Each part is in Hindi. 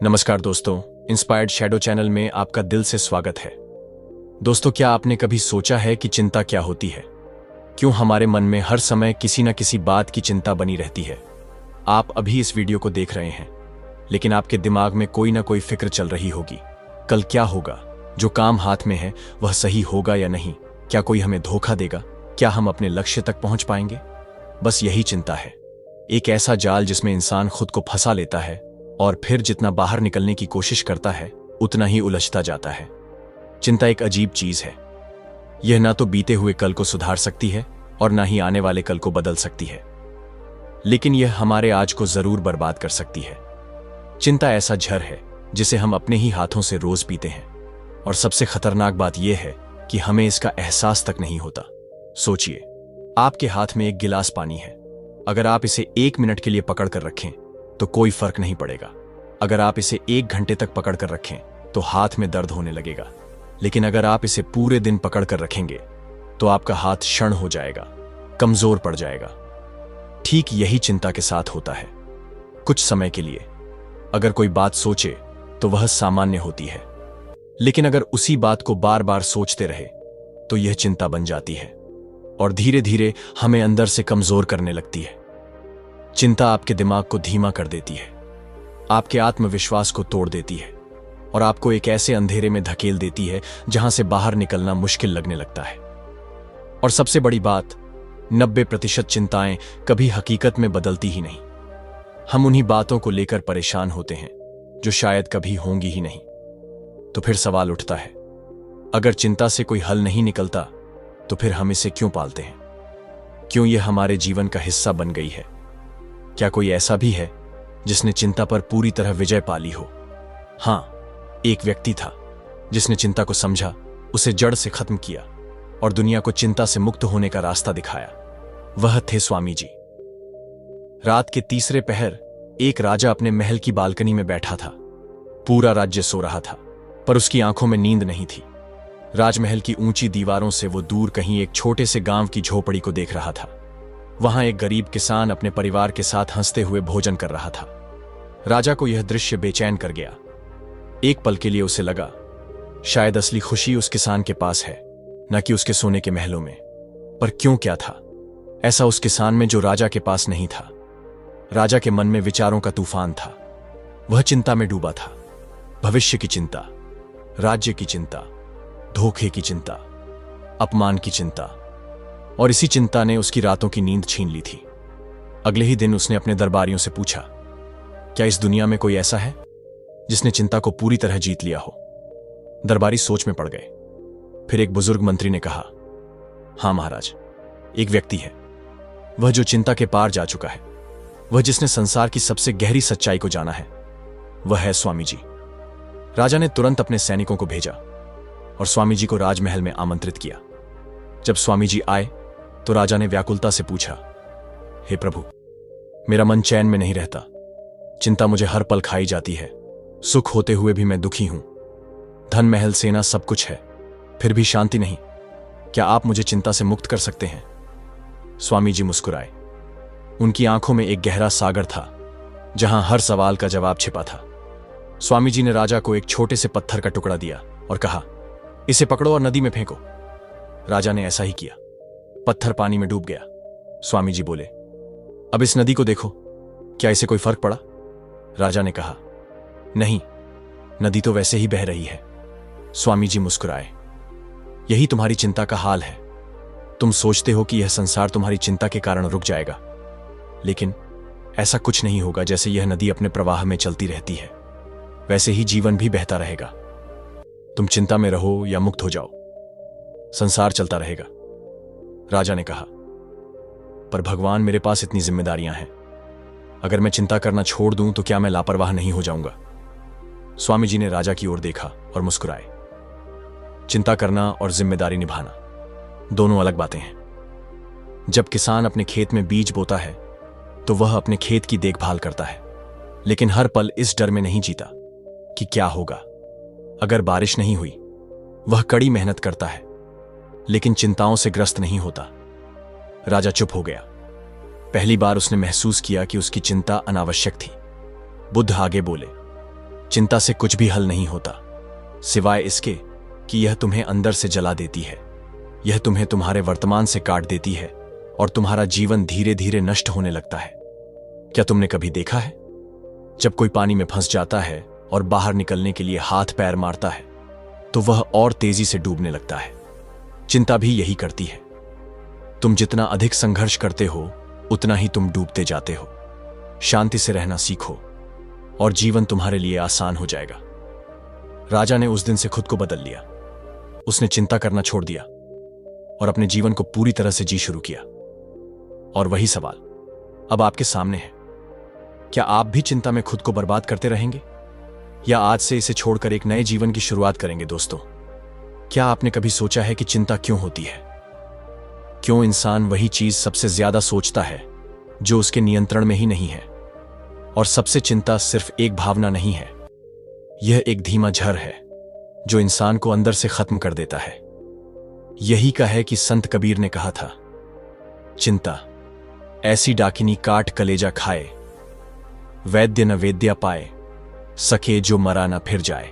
नमस्कार दोस्तों, इंस्पायर्ड शैडो चैनल में आपका दिल से स्वागत है। दोस्तों, क्या आपने कभी सोचा है कि चिंता क्या होती है? क्यों हमारे मन में हर समय किसी न किसी बात की चिंता बनी रहती है? आप अभी इस वीडियो को देख रहे हैं, लेकिन आपके दिमाग में कोई ना कोई फिक्र चल रही होगी। कल क्या होगा? जो काम हाथ में है वह सही होगा या नहीं? क्या कोई हमें धोखा देगा? क्या हम अपने लक्ष्य तक पहुंच पाएंगे? बस यही चिंता है, एक ऐसा जाल जिसमें इंसान खुद को फंसा लेता है और फिर जितना बाहर निकलने की कोशिश करता है उतना ही उलझता जाता है। चिंता एक अजीब चीज है। यह ना तो बीते हुए कल को सुधार सकती है और ना ही आने वाले कल को बदल सकती है, लेकिन यह हमारे आज को जरूर बर्बाद कर सकती है। चिंता ऐसा जहर है जिसे हम अपने ही हाथों से रोज पीते हैं, और सबसे खतरनाक बात यह है कि हमें इसका एहसास तक नहीं होता। सोचिए, आपके हाथ में एक गिलास पानी है। अगर आप इसे 1 मिनट के लिए पकड़ कर रखें तो कोई फर्क नहीं पड़ेगा। अगर आप इसे 1 घंटे तक पकड़ कर रखें तो हाथ में दर्द होने लगेगा। लेकिन अगर आप इसे पूरे दिन पकड़ कर रखेंगे तो आपका हाथ क्षण हो जाएगा, कमजोर पड़ जाएगा। ठीक यही चिंता के साथ होता है। कुछ समय के लिए अगर कोई बात सोचे तो वह सामान्य होती है, लेकिन अगर उसी बात को बार बार सोचते रहे तो यह चिंता बन जाती है और धीरे धीरे हमें अंदर से कमजोर करने लगती है। चिंता आपके दिमाग को धीमा कर देती है, आपके आत्मविश्वास को तोड़ देती है और आपको एक ऐसे अंधेरे में धकेल देती है जहां से बाहर निकलना मुश्किल लगने लगता है। और सबसे बड़ी बात, 90% चिंताएं कभी हकीकत में बदलती ही नहीं। हम उन्हीं बातों को लेकर परेशान होते हैं जो शायद कभी होंगी ही नहीं। तो फिर सवाल उठता है, अगर चिंता से कोई हल नहीं निकलता तो फिर हम इसे क्यों पालते हैं? क्यों यह हमारे जीवन का हिस्सा बन गई है? क्या कोई ऐसा भी है जिसने चिंता पर पूरी तरह विजय पा ली हो? हां, एक व्यक्ति था जिसने चिंता को समझा, उसे जड़ से खत्म किया और दुनिया को चिंता से मुक्त होने का रास्ता दिखाया। वह थे स्वामी जी। रात के तीसरे पहर एक राजा अपने महल की बालकनी में बैठा था। पूरा राज्य सो रहा था, पर उसकी आंखों में नींद नहीं थी। राजमहल की ऊंची दीवारों से वो दूर कहीं एक छोटे से गांव की झोपड़ी को देख रहा था। वहां एक गरीब किसान अपने परिवार के साथ हंसते हुए भोजन कर रहा था। राजा को यह दृश्य बेचैन कर गया। एक पल के लिए उसे लगा, शायद असली खुशी उस किसान के पास है, न कि उसके सोने के महलों में। पर क्यों, क्या था ऐसा उस किसान में जो राजा के पास नहीं था? राजा के मन में विचारों का तूफान था। वह चिंता में डूबा था। भविष्य की चिंता, राज्य की चिंता, धोखे की चिंता, अपमान की चिंता, और इसी चिंता ने उसकी रातों की नींद छीन ली थी। अगले ही दिन उसने अपने दरबारियों से पूछा, क्या इस दुनिया में कोई ऐसा है जिसने चिंता को पूरी तरह जीत लिया हो? दरबारी सोच में पड़ गए। फिर एक बुजुर्ग मंत्री ने कहा, हां महाराज, एक व्यक्ति है, वह जो चिंता के पार जा चुका है, वह जिसने संसार की सबसे गहरी सच्चाई को जाना है, वह है स्वामी जी। राजा ने तुरंत अपने सैनिकों को भेजा और स्वामी जी को राजमहल में आमंत्रित किया। जब स्वामी जी आए तो राजा ने व्याकुलता से पूछा, हे प्रभु, मेरा मन चैन में नहीं रहता। चिंता मुझे हर पल खाई जाती है। सुख होते हुए भी मैं दुखी हूं। धन, महल, सेना सब कुछ है, फिर भी शांति नहीं। क्या आप मुझे चिंता से मुक्त कर सकते हैं? स्वामी जी मुस्कुराए। उनकी आंखों में एक गहरा सागर था जहां हर सवाल का जवाब छिपा था। स्वामी जी ने राजा को एक छोटे से पत्थर का टुकड़ा दिया और कहा, इसे पकड़ो और नदी में फेंको। राजा ने ऐसा ही किया। पत्थर पानी में डूब गया। स्वामी जी बोले, अब इस नदी को देखो, क्या इसे कोई फर्क पड़ा? राजा ने कहा, नहीं, नदी तो वैसे ही बह रही है। स्वामी जी मुस्कुराए। यही तुम्हारी चिंता का हाल है। तुम सोचते हो कि यह संसार तुम्हारी चिंता के कारण रुक जाएगा, लेकिन ऐसा कुछ नहीं होगा। जैसे यह नदी अपने प्रवाह में चलती रहती है, वैसे ही जीवन भी बहता रहेगा। तुम चिंता में रहो या मुक्त हो जाओ, संसार चलता रहेगा। राजा ने कहा, पर भगवान, मेरे पास इतनी जिम्मेदारियां हैं। अगर मैं चिंता करना छोड़ दूं तो क्या मैं लापरवाह नहीं हो जाऊंगा? स्वामी जी ने राजा की ओर देखा और मुस्कुराए। चिंता करना और जिम्मेदारी निभाना दोनों अलग बातें हैं। जब किसान अपने खेत में बीज बोता है तो वह अपने खेत की देखभाल करता है, लेकिन हर पल इस डर में नहीं जीता कि क्या होगा अगर बारिश नहीं हुई। वह कड़ी मेहनत करता है, लेकिन चिंताओं से ग्रस्त नहीं होता। राजा चुप हो गया। पहली बार उसने महसूस किया कि उसकी चिंता अनावश्यक थी। बुद्ध आगे बोले, चिंता से कुछ भी हल नहीं होता, सिवाय इसके कि यह तुम्हें अंदर से जला देती है। यह तुम्हें तुम्हारे वर्तमान से काट देती है और तुम्हारा जीवन धीरे धीरे नष्ट होने लगता है। क्या तुमने कभी देखा है, जब कोई पानी में फंस जाता है और बाहर निकलने के लिए हाथ पैर मारता है तो वह और तेजी से डूबने लगता है। चिंता भी यही करती है। तुम जितना अधिक संघर्ष करते हो उतना ही तुम डूबते जाते हो। शांति से रहना सीखो और जीवन तुम्हारे लिए आसान हो जाएगा। राजा ने उस दिन से खुद को बदल लिया। उसने चिंता करना छोड़ दिया और अपने जीवन को पूरी तरह से जी शुरू किया। और वही सवाल अब आपके सामने है, क्या आप भी चिंता में खुद को बर्बाद करते रहेंगे या आज से इसे छोड़कर एक नए जीवन की शुरुआत करेंगे? दोस्तों, क्या आपने कभी सोचा है कि चिंता क्यों होती है? क्यों इंसान वही चीज सबसे ज्यादा सोचता है जो उसके नियंत्रण में ही नहीं है? और सबसे चिंता सिर्फ एक भावना नहीं है, यह एक धीमा जहर है जो इंसान को अंदर से खत्म कर देता है। यही का है कि संत कबीर ने कहा था, चिंता ऐसी डाकिनी काट कलेजा खाए, वैद्य न वेद्या पाए, सके जो मरा न फिर जाए।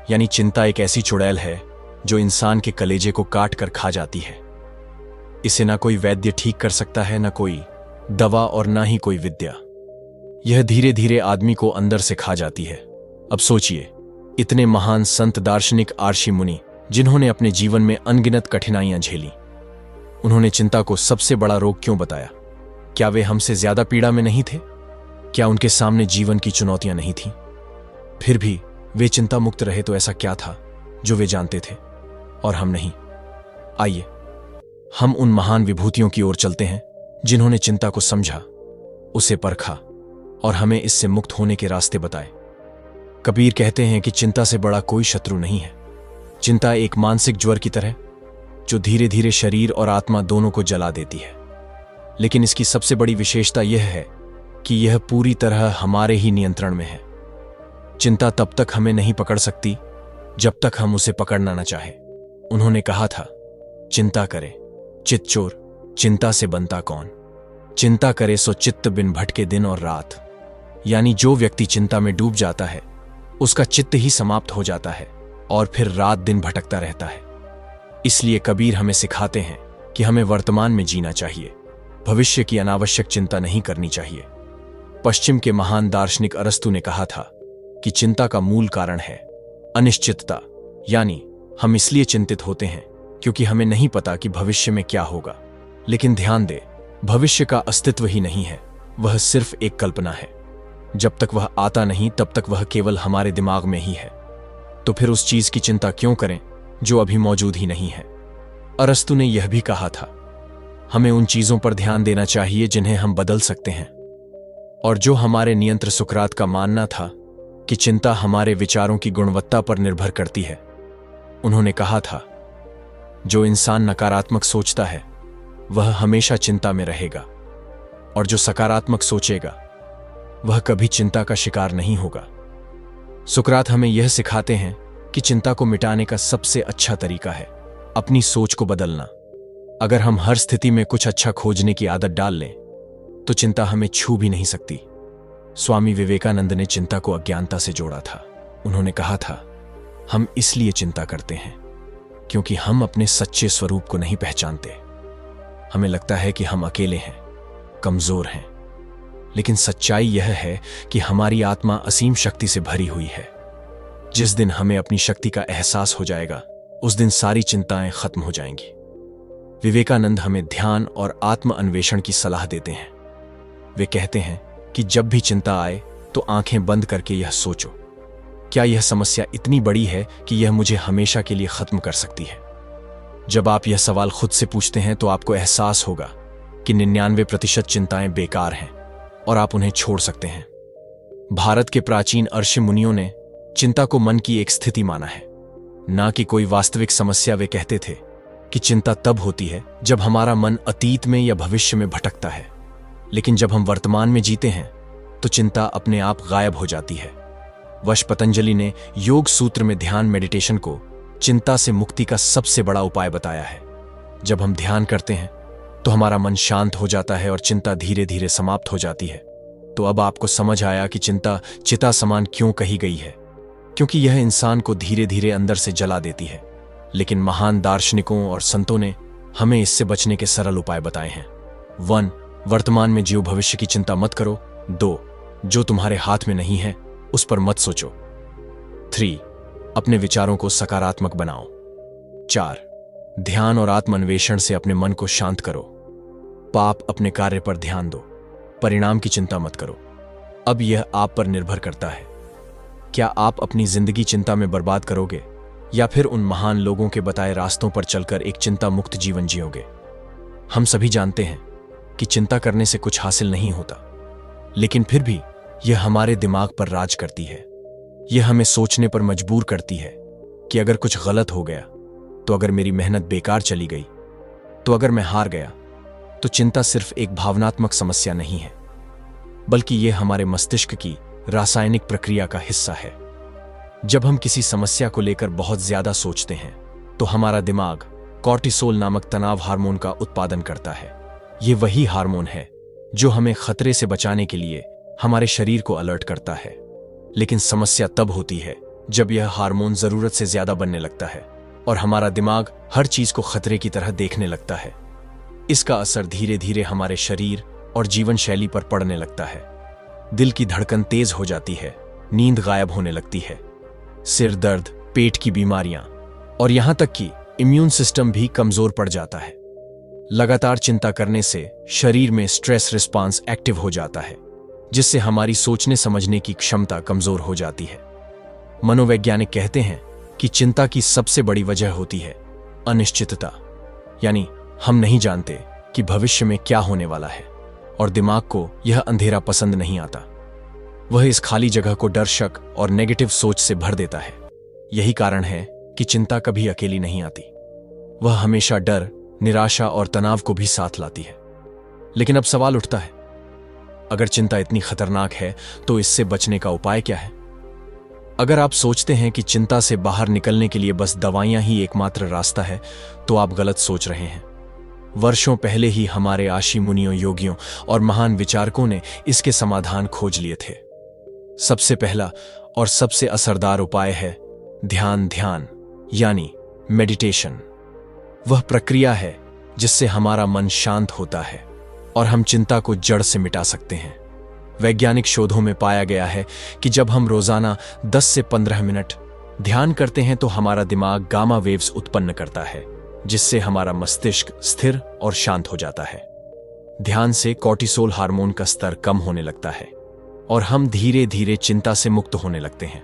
यानी चिंता एक ऐसी चुड़ैल है जो इंसान के कलेजे को काट कर खा जाती है। इसे ना कोई वैद्य ठीक कर सकता है, ना कोई दवा और ना ही कोई विद्या। यह धीरे धीरे आदमी को अंदर से खा जाती है। अब सोचिए, इतने महान संत, दार्शनिक, आर्षि मुनि जिन्होंने अपने जीवन में अनगिनत कठिनाइयां झेली, उन्होंने चिंता को सबसे बड़ा रोग क्यों बताया? क्या वे हमसे ज्यादा पीड़ा में नहीं थे? क्या उनके सामने जीवन की चुनौतियां नहीं थीं? फिर भी वे चिंता मुक्त रहे तो ऐसा क्या था जो वे जानते थे और हम नहीं? आइए हम उन महान विभूतियों की ओर चलते हैं जिन्होंने चिंता को समझा, उसे परखा और हमें इससे मुक्त होने के रास्ते बताए। कबीर कहते हैं कि चिंता से बड़ा कोई शत्रु नहीं है। चिंता एक मानसिक ज्वर की तरह जो धीरे धीरे शरीर और आत्मा दोनों को जला देती है। लेकिन इसकी सबसे बड़ी विशेषता यह है कि यह पूरी तरह हमारे ही नियंत्रण में है। चिंता तब तक हमें नहीं पकड़ सकती जब तक हम उसे पकड़ना न चाहे। उन्होंने कहा था, चिंता करे चित चोर, चिंता से बनता कौन? चिंता करे सो चित्त बिन भटके दिन और रात। यानी जो व्यक्ति चिंता में डूब जाता है उसका चित्त ही समाप्त हो जाता है और फिर रात दिन भटकता रहता है। इसलिए कबीर हमें सिखाते हैं कि हमें वर्तमान में जीना चाहिए, भविष्य की अनावश्यक चिंता नहीं करनी चाहिए। पश्चिम के महान दार्शनिक अरस्तु ने कहा था कि चिंता का मूल कारण है अनिश्चितता। यानी हम इसलिए चिंतित होते हैं क्योंकि हमें नहीं पता कि भविष्य में क्या होगा। लेकिन ध्यान दे, भविष्य का अस्तित्व ही नहीं है, वह सिर्फ एक कल्पना है। जब तक वह आता नहीं तब तक वह केवल हमारे दिमाग में ही है। तो फिर उस चीज की चिंता क्यों करें जो अभी मौजूद ही नहीं है? अरस्तु ने यह भी कहा था, हमें उन चीजों पर ध्यान देना चाहिए जिन्हें हम बदल सकते हैं और जो हमारे नियंत्र। सुकरात का मानना था कि चिंता हमारे विचारों की गुणवत्ता पर निर्भर करती है। उन्होंने कहा था, जो इंसान नकारात्मक सोचता है वह हमेशा चिंता में रहेगा और जो सकारात्मक सोचेगा वह कभी चिंता का शिकार नहीं होगा। सुकरात हमें यह सिखाते हैं कि चिंता को मिटाने का सबसे अच्छा तरीका है अपनी सोच को बदलना। अगर हम हर स्थिति में कुछ अच्छा खोजने की आदत डाल लें तो चिंता हमें छू भी नहीं सकती। स्वामी विवेकानंद ने चिंता को अज्ञानता से जोड़ा था। उन्होंने कहा था, हम इसलिए चिंता करते हैं क्योंकि हम अपने सच्चे स्वरूप को नहीं पहचानते। हमें लगता है कि हम अकेले हैं, कमजोर हैं, लेकिन सच्चाई यह है कि हमारी आत्मा असीम शक्ति से भरी हुई है। जिस दिन हमें अपनी शक्ति का एहसास हो जाएगा उस दिन सारी चिंताएं खत्म हो जाएंगी। विवेकानंद हमें ध्यान और आत्म अन्वेषण की सलाह देते हैं। वे कहते हैं कि जब भी चिंता आए तो आंखें बंद करके यह सोचो, क्या यह समस्या इतनी बड़ी है कि यह मुझे हमेशा के लिए खत्म कर सकती है? जब आप यह सवाल खुद से पूछते हैं तो आपको एहसास होगा कि 99% चिंताएं बेकार हैं और आप उन्हें छोड़ सकते हैं। भारत के प्राचीन ऋषि मुनियों ने चिंता को मन की एक स्थिति माना है, ना कि कोई वास्तविक समस्या। वे कहते थे कि चिंता तब होती है जब हमारा मन अतीत में या भविष्य में भटकता है, लेकिन जब हम वर्तमान में जीते हैं तो चिंता अपने आप गायब हो जाती है। वश पतंजलि ने योग सूत्र में ध्यान मेडिटेशन को चिंता से मुक्ति का सबसे बड़ा उपाय बताया है। जब हम ध्यान करते हैं तो हमारा मन शांत हो जाता है और चिंता धीरे धीरे समाप्त हो जाती है। तो अब आपको समझ आया कि चिंता चिता समान क्यों कही गई है, क्योंकि यह इंसान को धीरे धीरे अंदर से जला देती है। लेकिन महान दार्शनिकों और संतों ने हमें इससे बचने के सरल उपाय बताए हैं। 1. वर्तमान में जियो, भविष्य की चिंता मत करो। 2. जो तुम्हारे हाथ में नहीं है उस पर मत सोचो। 3. अपने विचारों को सकारात्मक बनाओ। 4. ध्यान और आत्मान्वेषण से अपने मन को शांत करो। पाप अपने कार्य पर ध्यान दो, परिणाम की चिंता मत करो। अब यह आप पर निर्भर करता है, क्या आप अपनी जिंदगी चिंता में बर्बाद करोगे या फिर उन महान लोगों के बताए रास्तों पर चलकर एक चिंता मुक्त जीवन जियोगे। हम सभी जानते हैं कि चिंता करने से कुछ हासिल नहीं होता, लेकिन फिर भी यह हमारे दिमाग पर राज करती है। यह हमें सोचने पर मजबूर करती है कि अगर कुछ गलत हो गया तो, अगर मेरी मेहनत बेकार चली गई तो, अगर मैं हार गया तो। चिंता सिर्फ एक भावनात्मक समस्या नहीं है, बल्कि यह हमारे मस्तिष्क की रासायनिक प्रक्रिया का हिस्सा है। जब हम किसी समस्या को लेकर बहुत ज्यादा सोचते हैं तो हमारा दिमाग कॉर्टिसोल नामक तनाव हार्मोन का उत्पादन करता है। यह वही हार्मोन है जो हमें खतरे से बचाने के लिए हमारे शरीर को अलर्ट करता है। लेकिन समस्या तब होती है जब यह हार्मोन जरूरत से ज्यादा बनने लगता है और हमारा दिमाग हर चीज को खतरे की तरह देखने लगता है। इसका असर धीरे धीरे हमारे शरीर और जीवन शैली पर पड़ने लगता है। दिल की धड़कन तेज हो जाती है, नींद गायब होने लगती है, सिर दर्द, पेट की बीमारियां और यहां तक कि इम्यून सिस्टम भी कमजोर पड़ जाता है। लगातार चिंता करने से शरीर में स्ट्रेस रिस्पांस एक्टिव हो जाता है, जिससे हमारी सोचने समझने की क्षमता कमजोर हो जाती है। मनोवैज्ञानिक कहते हैं कि चिंता की सबसे बड़ी वजह होती है अनिश्चितता, यानी हम नहीं जानते कि भविष्य में क्या होने वाला है और दिमाग को यह अंधेरा पसंद नहीं आता। वह इस खाली जगह को डर, शक और नेगेटिव सोच से भर देता है। यही कारण है कि चिंता कभी अकेली नहीं आती। वह हमेशा डर, निराशा और तनाव को भी साथ लाती है। लेकिन अब सवाल उठता है, अगर चिंता इतनी खतरनाक है तो इससे बचने का उपाय क्या है? अगर आप सोचते हैं कि चिंता से बाहर निकलने के लिए बस दवाइयां ही एकमात्र रास्ता है, तो आप गलत सोच रहे हैं। वर्षों पहले ही हमारे आशी मुनियों, योगियों और महान विचारकों ने इसके समाधान खोज लिए थे। सबसे पहला और सबसे असरदार उपाय है ध्यान यानी मेडिटेशन। वह प्रक्रिया है जिससे हमारा मन शांत होता है और हम चिंता को जड़ से मिटा सकते हैं। वैज्ञानिक शोधों में पाया गया है कि जब हम रोजाना 10 से 15 मिनट ध्यान करते हैं तो हमारा दिमाग गामा वेव्स उत्पन्न करता है, जिससे हमारा मस्तिष्क स्थिर और शांत हो जाता है। ध्यान से कॉर्टिसोल हार्मोन का स्तर कम होने लगता है और हम धीरे धीरे चिंता से मुक्त होने लगते हैं।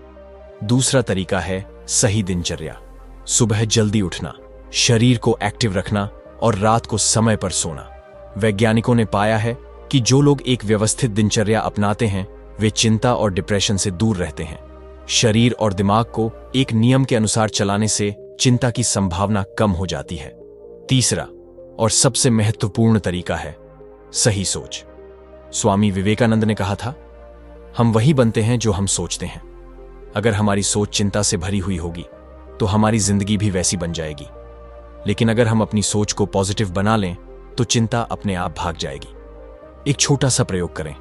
दूसरा तरीका है सही दिनचर्या। सुबह जल्दी उठना, शरीर को एक्टिव रखना और रात को समय पर सोना। वैज्ञानिकों ने पाया है कि जो लोग एक व्यवस्थित दिनचर्या अपनाते हैं वे चिंता और डिप्रेशन से दूर रहते हैं। शरीर और दिमाग को एक नियम के अनुसार चलाने से चिंता की संभावना कम हो जाती है। तीसरा और सबसे महत्वपूर्ण तरीका है सही सोच। स्वामी विवेकानंद ने कहा था, हम वही बनते हैं जो हम सोचते हैं। अगर हमारी सोच चिंता से भरी हुई होगी तो हमारी जिंदगी भी वैसी बन जाएगी। लेकिन अगर हम अपनी सोच को पॉजिटिव बना लें तो चिंता अपने आप भाग जाएगी। एक छोटा सा प्रयोग करें।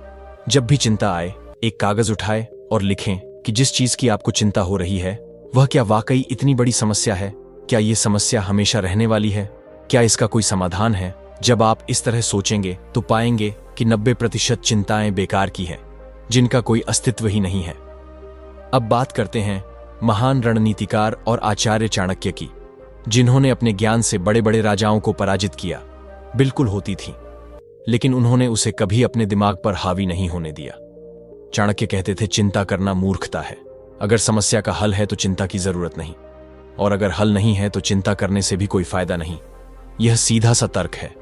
जब भी चिंता आए, एक कागज उठाएं और लिखें कि जिस चीज की आपको चिंता हो रही है वह क्या वाकई इतनी बड़ी समस्या है? क्या यह समस्या हमेशा रहने वाली है? क्या इसका कोई समाधान है? जब आप इस तरह सोचेंगे तो पाएंगे कि 90% चिंताएं बेकार की हैं, जिनका कोई अस्तित्व ही नहीं है। अब बात करते हैं महान रणनीतिकार और आचार्य चाणक्य की, जिन्होंने अपने ज्ञान से बड़े बड़े राजाओं को पराजित किया। बिल्कुल होती थी, लेकिन उन्होंने उसे कभी अपने दिमाग पर हावी नहीं होने दिया। चाणक्य कहते थे, चिंता करना मूर्खता है। अगर समस्या का हल है तो चिंता की जरूरत नहीं, और अगर हल नहीं है तो चिंता करने से भी कोई फायदा नहीं। यह सीधा सा तर्क है।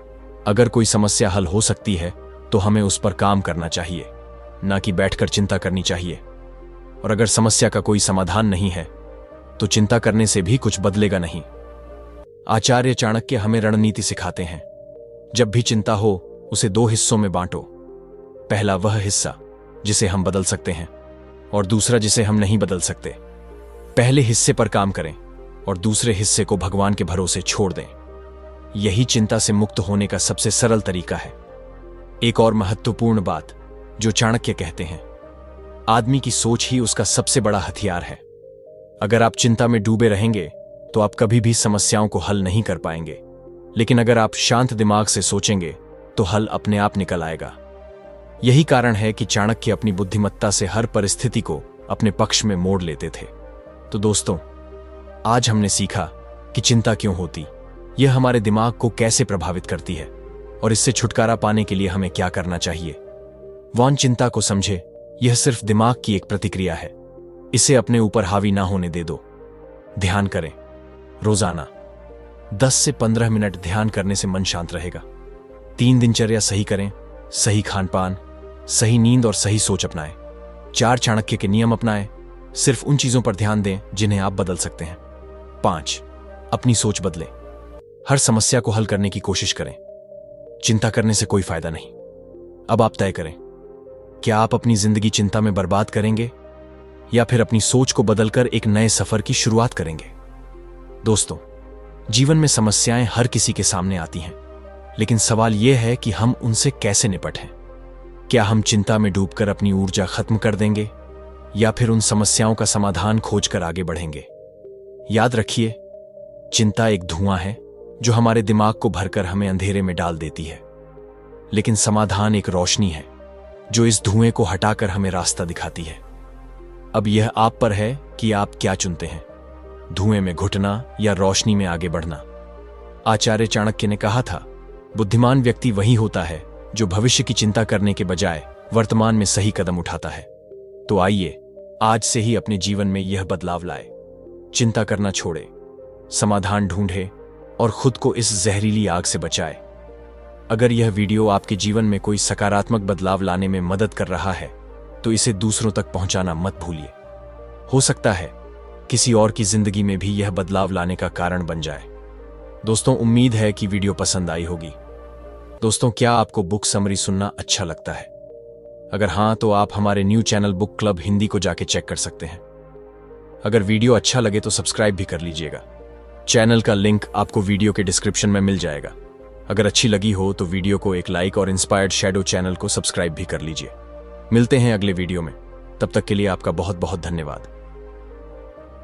अगर कोई समस्या हल हो सकती है तो हमें उस पर काम करना चाहिए, ना कि बैठकर चिंता करनी चाहिए। और अगर समस्या का कोई समाधान नहीं है तो चिंता करने से भी कुछ बदलेगा नहीं। आचार्य चाणक्य हमें रणनीति सिखाते हैं। जब भी चिंता हो उसे 2 हिस्सों में बांटो। पहला वह हिस्सा जिसे हम बदल सकते हैं और दूसरा जिसे हम नहीं बदल सकते। पहले हिस्से पर काम करें और दूसरे हिस्से को भगवान के भरोसे छोड़ दें। यही चिंता से मुक्त होने का सबसे सरल तरीका है। एक और महत्वपूर्ण बात, जो चाणक्य कहते हैं, आदमी की सोच ही उसका सबसे बड़ा हथियार है। अगर आप चिंता में डूबे रहेंगे तो आप कभी भी समस्याओं को हल नहीं कर पाएंगे, लेकिन अगर आप शांत दिमाग से सोचेंगे तो हल अपने आप निकल आएगा। यही कारण है कि चाणक्य अपनी बुद्धिमत्ता से हर परिस्थिति को अपने पक्ष में मोड़ लेते थे। तो दोस्तों, आज हमने सीखा कि चिंता क्यों होती, यह हमारे दिमाग को कैसे प्रभावित करती है और इससे छुटकारा पाने के लिए हमें क्या करना चाहिए। वॉन चिंता को समझे, यह सिर्फ दिमाग की एक प्रतिक्रिया है। इसे अपने ऊपर हावी ना होने दे दो। ध्यान करें। रोजाना 10 से 15 मिनट ध्यान करने से मन शांत रहेगा। 3 दिनचर्या सही करें, सही खानपान, सही नींद और सही सोच अपनाएं। 4 चाणक्य के नियम अपनाएं। सिर्फ उन चीजों पर ध्यान दें जिन्हें आप बदल सकते हैं। 5 अपनी सोच बदलें। हर समस्या को हल करने की कोशिश करें। चिंता करने से कोई फायदा नहीं। अब आप तय करें, क्या आप अपनी जिंदगी चिंता में बर्बाद करेंगे या फिर अपनी सोच को बदलकर एक नए सफर की शुरुआत करेंगे। दोस्तों, जीवन में समस्याएं हर किसी के सामने आती हैं, लेकिन सवाल यह है कि हम उनसे कैसे निपटें। क्या हम चिंता में डूबकर अपनी ऊर्जा खत्म कर देंगे या फिर उन समस्याओं का समाधान खोजकर आगे बढ़ेंगे। याद रखिए, चिंता एक धुआं है जो हमारे दिमाग को भरकर हमें अंधेरे में डाल देती है, लेकिन समाधान एक रोशनी है जो इस धुएं को हटाकर हमें रास्ता दिखाती है। अब यह आप पर है कि आप क्या चुनते हैं, धुएं में घुटना या रोशनी में आगे बढ़ना। आचार्य चाणक्य ने कहा था, बुद्धिमान व्यक्ति वही होता है जो भविष्य की चिंता करने के बजाय वर्तमान में सही कदम उठाता है। तो आइए आज से ही अपने जीवन में यह बदलाव लाए। चिंता करना छोड़े, समाधान ढूंढे और खुद को इस जहरीली आग से बचाए। अगर यह वीडियो आपके जीवन में कोई सकारात्मक बदलाव लाने में मदद कर रहा है तो इसे दूसरों तक पहुंचाना मत भूलिए। हो सकता है किसी और की जिंदगी में भी यह बदलाव लाने का कारण बन जाए। दोस्तों, उम्मीद है कि वीडियो पसंद आई होगी। दोस्तों, क्या आपको बुक समरी सुनना अच्छा लगता है? अगर हां तो आप हमारे new channel book club Hindi को जाके चेक कर सकते हैं। अगर वीडियो अच्छा लगे तो सब्सक्राइब भी कर लीजिएगा। चैनल का लिंक आपको वीडियो के डिस्क्रिप्शन में मिल जाएगा। अगर अच्छी लगी हो तो वीडियो को एक लाइक और इंस्पायर्ड शैडो चैनल को सब्सक्राइब भी कर लीजिए। मिलते हैं अगले वीडियो में, तब तक के लिए आपका बहुत बहुत धन्यवाद।